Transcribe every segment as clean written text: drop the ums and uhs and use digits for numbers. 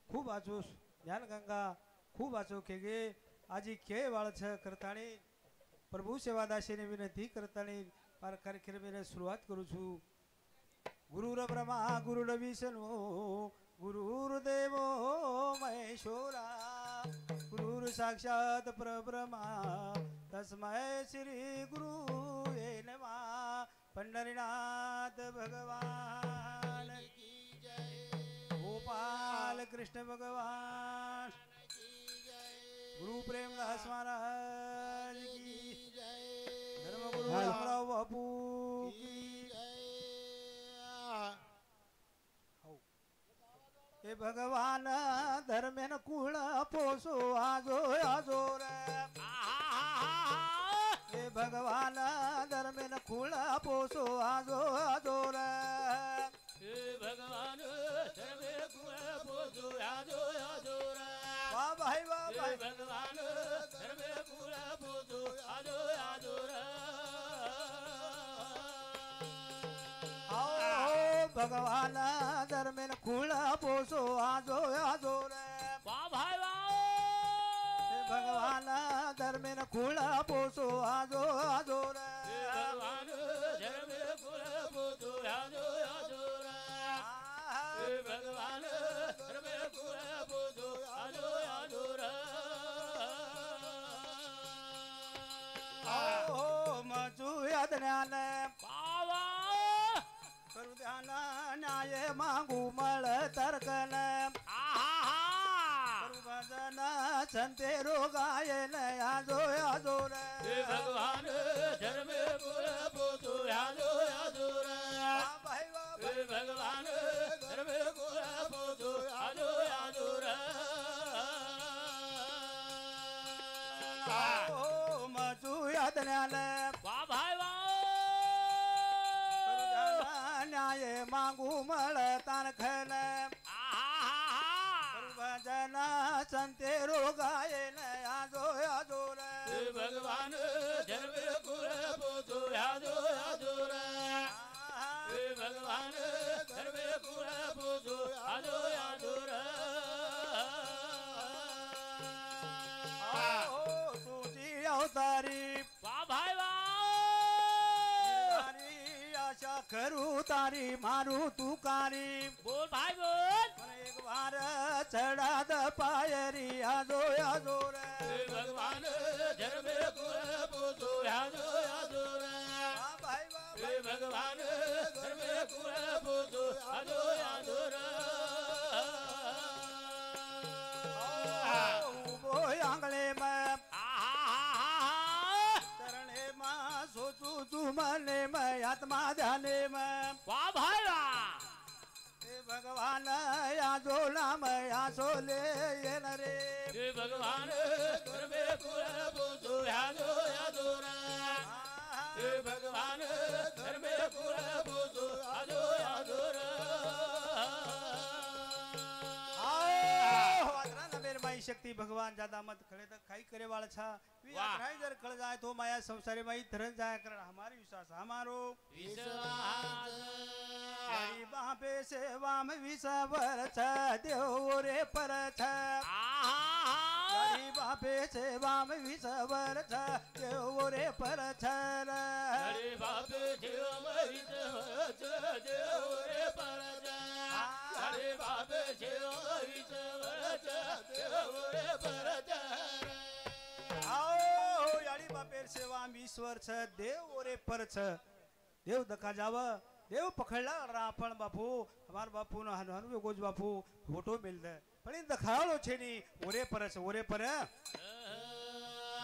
खूप वाचूस ज्ञान गंगा खूप वाचो के गे आजी के वाळ छ करताणी प्रभु सेवादासीने विनंती करताणी पार कार्यक्रमाने सुरुवात करू छु गुरुर ब्रह्मा गुरुर विष्णू गुरुर्देव महेश्वरा गुरुर साक्षात परब्रह्मा तस्मै श्री गुरुवे नमः पंढरीनाथ भगवान की जय गोपाल कृष्ण भगवान गुरु प्रेमदास महाराज की जय धर्मगुरु रामराव बापू की हे भगवान धर्मेन कुळ पोसो आजो आजो रे हे भगवान धर्मेन कुळ पोसो आजो आजो रे हे भगवान धर्मेन कुळ पोसो आजो आजो रे वाह भाई वाह भाई भगवान धर्मेन कुळ पोसो आजो आजो रे भगवान धर्मेन कुळ पोसो आजो आजो रे वाह भाई वाह भगवान धर्मेन कुळ पोसो आजो आजो रे भगवान धर्मेन कुळ पोसो आजो आजो रे भगवान धर्मेन कुळ पोसो आजो आजो रे ओ मजू ज्ञान बाबा करू ध्यान न्याय मागू मळ तर्कन करू भजन संते रोगायन आजो आजो रे भगवान धर्म कुळ पोसो आजो आजो रे भगवान धर्म कुळ पोसो आजो आजो रे ओ मजू ज्ञान वा भाई वा न्याय मागू मळ तारखन भजन संते रोगायन आजो आजो रे भगवान धर्म कुळ पोसो आजो आजो रे भगवान धर्म कुळ पोसो आजो आजो रे तुझी अवतारी वा भाई वा आशा करू तारी मारू तुकारी बोल भाई बोल एक बार चढ़ाद पायरी आजो आजो रे भगवान धर्म कुळ पोसो आजो आजो रे भाई भाई भगवान धर्म कुळ पोसो आजो आजो रे उभो आंगळे में सोचू तू मने में आत्मा ध्याने में वाह भाई वाह हे भगवान आजो नाम आसो ले ये नरे हे भगवान धर्मे कुळ पोसो आजो आजो रे हे भगवान धर्मे कुळ पोसो आजो आजो रे माई शक्ति भगवान ज्यादा मत खड़े तक खाई करे वाला छा विश्वास जर खड़ जाए तो माया संसारी माई धरन जाए कर हमारी विश्वास हमारो विश्वास हरि बापे सेवा में विश्वर छ देव रे पर छ हरि बापे सेवा में विश्वर छ देव रे पर छ हरि बापे सेवा में विश्वर छ देव रे पर छ हरि बापे सेवा में विश्वर छ आओ याड़ी बापेर सेवा ईश्वर छ देव ओरे पर छ देव दखा जाव देव पकड़ला रापण बापू हमार बापू नो हनु गोज बापू फोटो मिल दे पण दखाळो छे नी ओरे पर छ ओरे पर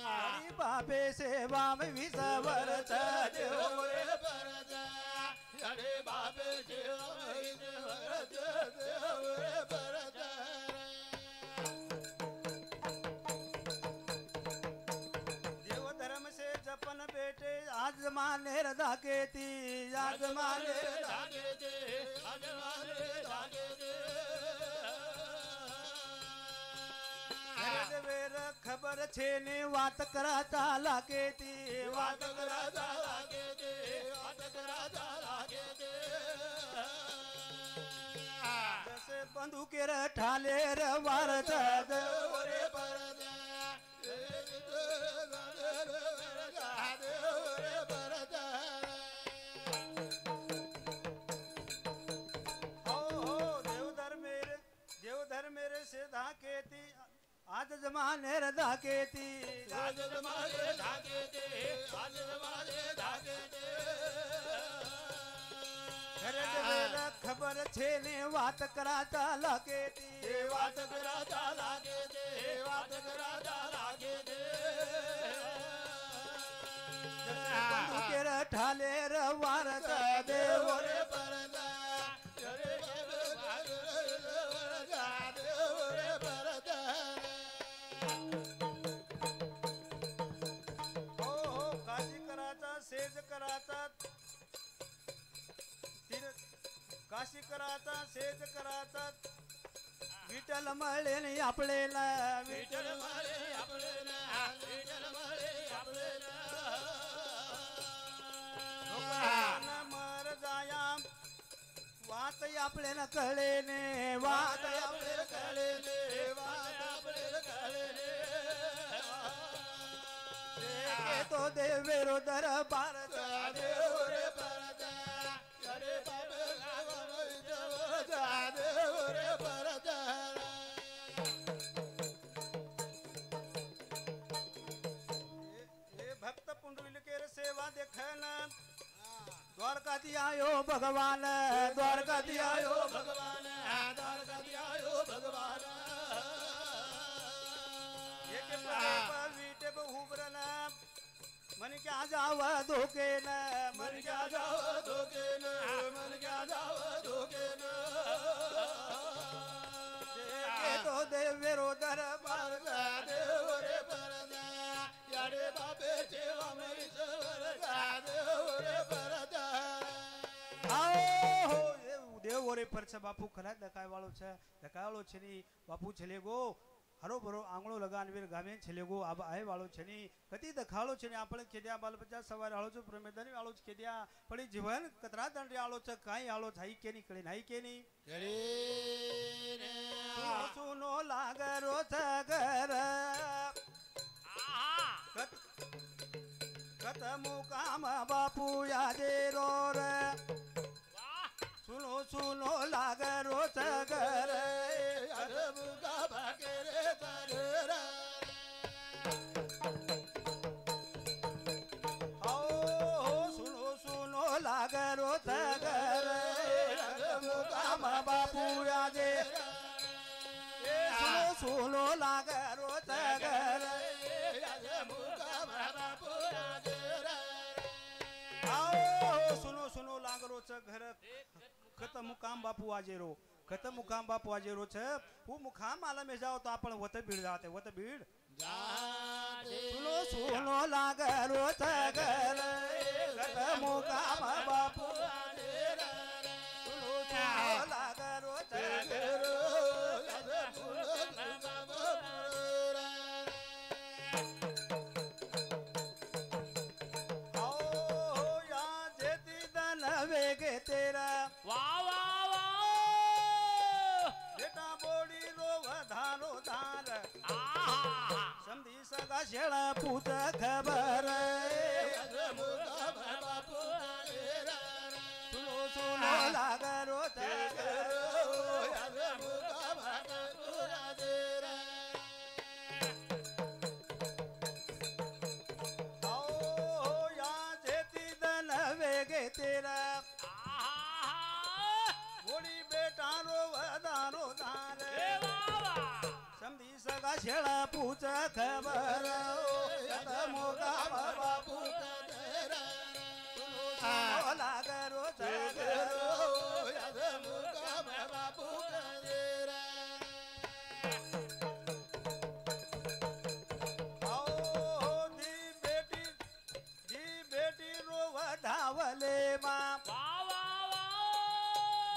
याड़ी बापे सेवा में ईश्वर छ देव ओरे पर छ याड़ी बापे सेवा में ईश्वर छ देव ओरे पर छ जपन बेटे आज माने रधा केती आज माने रधा केती आज माने रधा केती वेर खबर छे ने वात करा चाला केती वात करा चाला केती वात करा चाला केती जैसे बंदुकेर ठालेर वारचा देवरे परदा देवरे परदा मेरे से धाकेती आज जमाने रे धाकेती आज जमाने धाकेते आज जमाने धाकेते खरे देवेला खबर छे ने वात कराता लाकेती वात कराता लाकेते वात कराता लाकेते बंदुकेर ठालेर वारचा देवरे परदा सेज कराचा काशी कराचा सेज कराचा विठ्ठल मळेने आपलेला विठ्ठल मळे आपलेला विठ्ठल मळे आपलेला मर जाया वात आपल्याला कळेने वात आपल्याला कळेने वात आपल्याला कळेने तो देवेरो दरबार देवरे परदा अरे बाबे देवरे परदा हे भक्त पुंडलिकेर सेवा देखन द्वारकाधी आयो भगवान द्वारकाधी आयो भगवान द्वारकाधी आयो भगवान एक वीटे बहुबरना मन क्या जाव धोके न मन क्या जाव धोके न मन क्या जाव धोके न तो देवेरो दरबार देवरे परदा यारे बाबे जेवा मेरी सरदा देवरे परदा आओ देव ओरे परछ बापू खरा दकाय वाळो छे दकाळो छनी बापू छले गो हरो भरो आंगळो लगान वीर गामे छले गो अब आय वाळो छनी कती दखाळो छनी आपण केद्या बाल बच्चा सवार आळो छ प्रमेदानी आळो छ केद्या पडी जीवन कतरा दंडरी आळो छ काय आळो थाई केनी कळे नाही केनी कळे सुनो लागरो छ घर कत मुकाम बापू यादे रोर सुनो सुनो लागरो छ घर मुका भाकेरे तररा सुनो सुनो लागरो छ घर मुकाम बापू यादे सुनो सुनो लागरो छ घर सुनो सुनो लागरो छ घर खत मुकाम बापू आजेरो खत मुकाम बापू आजेरो छ वो मुकाम आला में जाओ तो आपण वत भीड़ जाते वत भीड़ सुनो सुनो लागरो छ घर खत मुकाम बापू सुनो सुनो लागरो छ घर वेगे तेरा वाह वाह वाह बेटा बोड़ी रो वधारो धार समधी सगा शेळा पूत खबर सुनो सुनो लागरो वेगे तेरा बोड़ी बेटा रो वधारो धार समधी सगा शेळा पूछ खबर मोगा बापू लागरो बापू धावले मां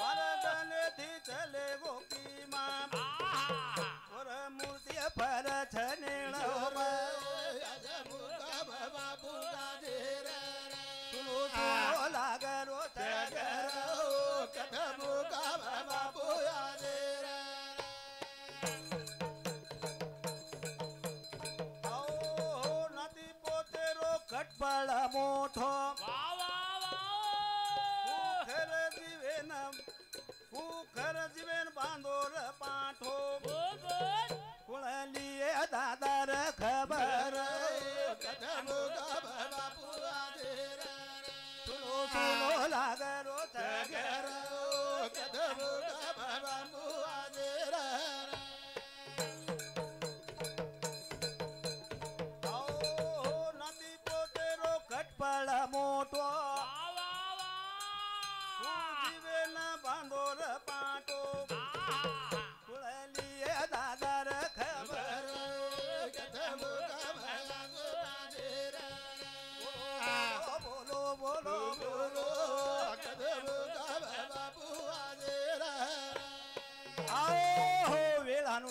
भरतने थी चले गोकी मां और मूर्ति पर छनेण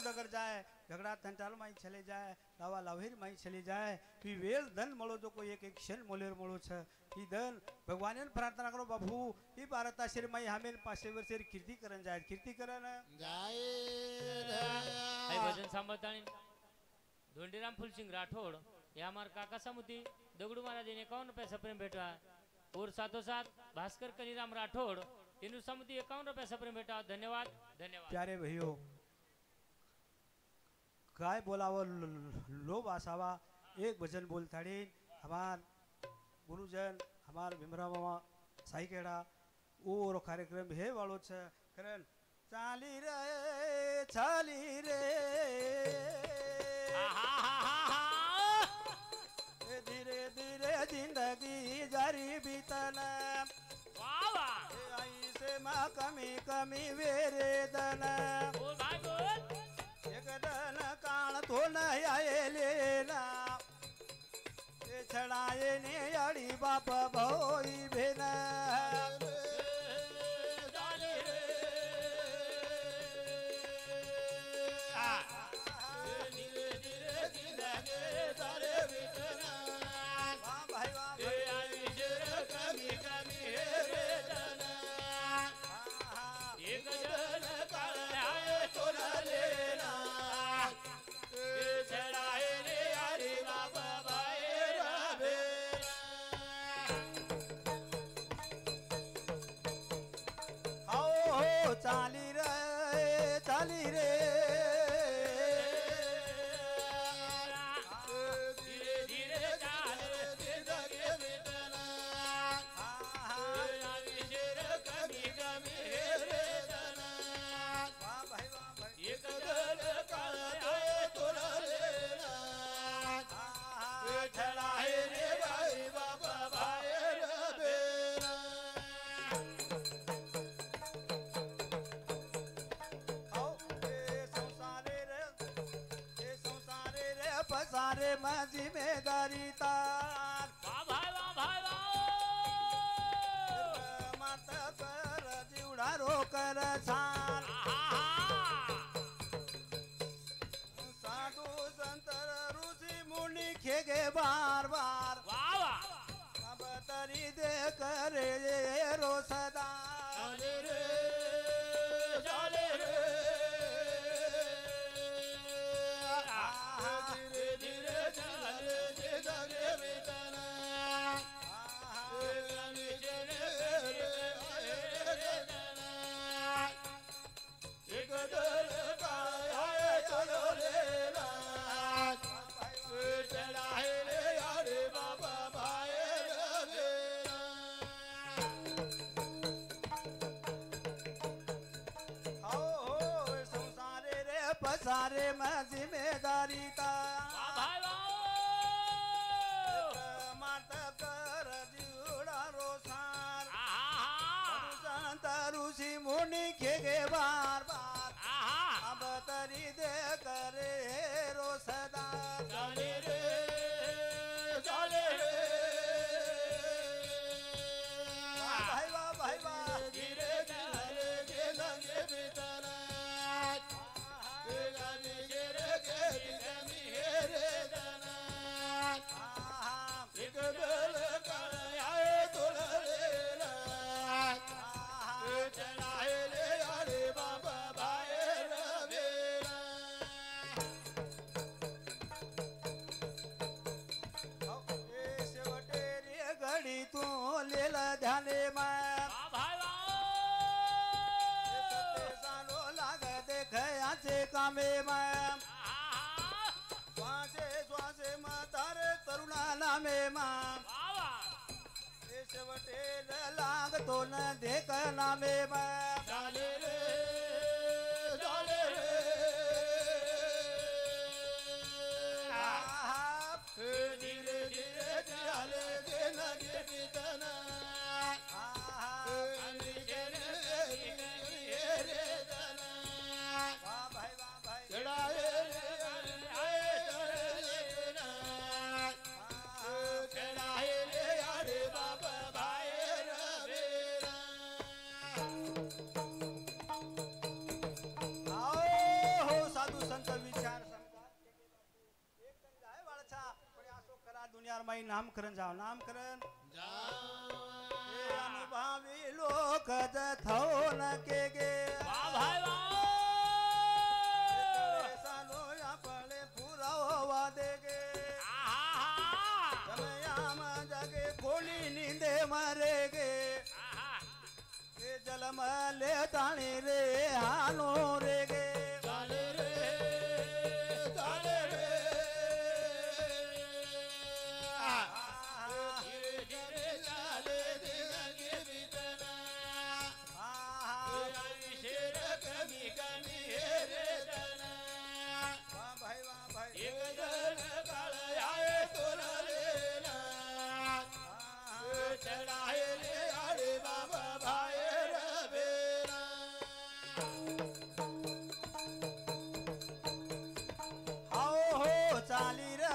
डगर जाए झगड़ा तंटाल माई चले जाए लावा लावेर माई चले जाए वी वेल धन मळो जो कोई एक क्षण मोलेर मळो छ ई धन भगवान प्रार्थना करो बाबू ई भारता शेर माई हमें पासे वर्षेर कीर्ती करन जाए आई भजन सांभाळतानी धोंडीराम फुलसिंग राठोड या मार काका समुती दगडू महाराज ने 51 रुपये सप्रेम भेटवा और साथोसाथ भास्कर कनीराम राठोड तीनों समुती 51 रुपये सप्रेम भेटवा धन्यवाद धन्यवाद। प्यारे भाइयों काय बोलावं लोभ असावा एक भजन बोलताड़ी हमार गुरुजन हमार भीमराव मामा साईकेड़ा और कार्यक्रम हे वालो छ करन चाली रे धीरे धीरे जिंदगी जारी बीतन ऐसे माँ कमी कमी वेरेदन एक दन कान तो नयलेना छड़ाए ने अड़ी बाप भोई भेना चाली रे धीरे धीरे चाल जिंदगी बितना कमी कमी रे दना एक दल काला तोरा लेना छड़ाए रे भाई बाबा भाई रबेरा सारे में जिम्मेदारी तार मत कर जीवड़ा रोकर छान साधु संत ऋषि मुनि खेगे बार बार अब तरी दे करे रोसदार सारे में जिम्मेदारी का मत कर जुड़ा रोसार संत ऋषि मुनि खेगे बार बार अब तरी दे करे रोसदार चले रे भाई धीरे धीरे लगे बितना घड़ी तू ले ध्याने में लाग देख कामे में श्वासे में तारे तरुणा नामे में शेवटे लाग तो न देख नामे में डाले रे धीरे धीरे डाले के लगे बितना माई नामकरण जाओ नामकरण जाओ हे अनुभवी लोक जथो न के गे वाह भाई वाह सालो आपले पुरावा दे गे जमयाम जगे खोली नींदे मरे गे ये जलम ले ताणी रे हानो रे गे चाले रे चाले रे धीरे धीरे चाले जिंदगी बीतना शेर कमी कमी रे जना वाह भाई एक जन काळ आए तोला लेला चढ़ाए ले आड़े बाबा भाई रबेरा आओ हो चाली रे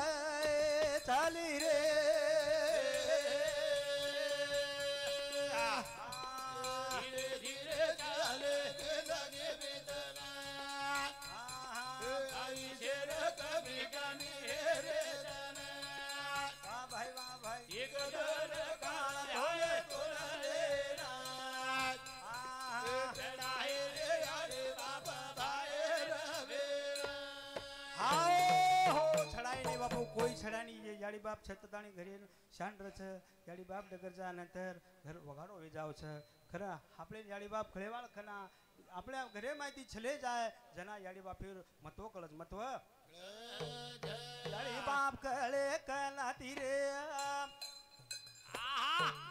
धीरे धीरे चाले लगे बेतना आई शेर कभी कमी रे जना वाह भाई एक दर काल होए तोला लेना चढ़ाए ले आड़े बाबा भाई रबेरा आओ हो छडाई नाही बापू कोई छडा नाही ये याडी बाप छतदाणी घरी शान रच याडी बाप डगरचा नंतर घर वगाडो वे जाव छ खरा आपले याडी बाप खळेवाळ खना आपल्या घरे माहिती छले जाय जना याडी बापीर महत्व कळच महत्व याडी बाप कळे कला तीरे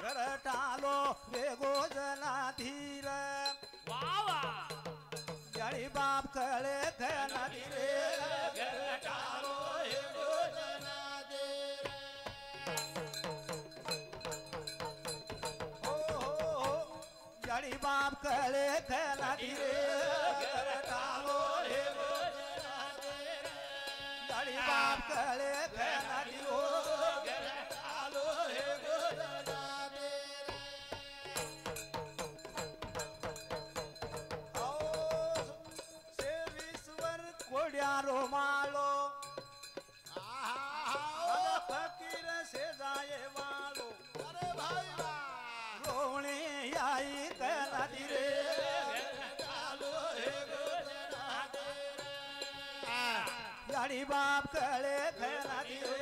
घर टालो वेगो जना धीर वाह वाह याडी बाप कळे कला तीरे टालो हे भोजना दे याडी बाप कळे कला तीरे टालो हे भोजना दे याडी बाप कळे कला तीरो टालो हे भोजना दे सेवीश्वर कोड्या रोमालो फकीर से जाए वालो अरे भाई वाह रोवणी आई कला तीरे टालो हे भोजना दे याडी बाप कळे कला तीरे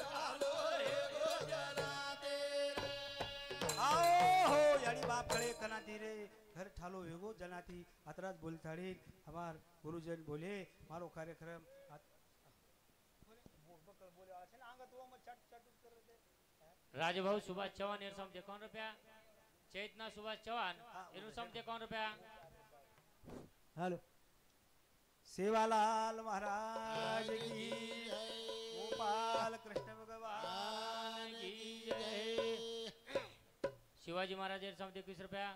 टालो हे भोजना दे आओ हो याडी बाप कळे कना धीरे घर ठालो वेगो जनाती अतराज बोलताड़ी हमार गुरुजन बोले मारो कार्यक्रम राजभाऊ सुभाष चव्हाण एनु सम 51 रुपया चैतना सुभाष चव्हाण एनु सम 51 रुपया हेलो सेवालाल महाराज की गोपाल कृष्ण भगवान शिवाजी महाराज एनु सम 21 रुपया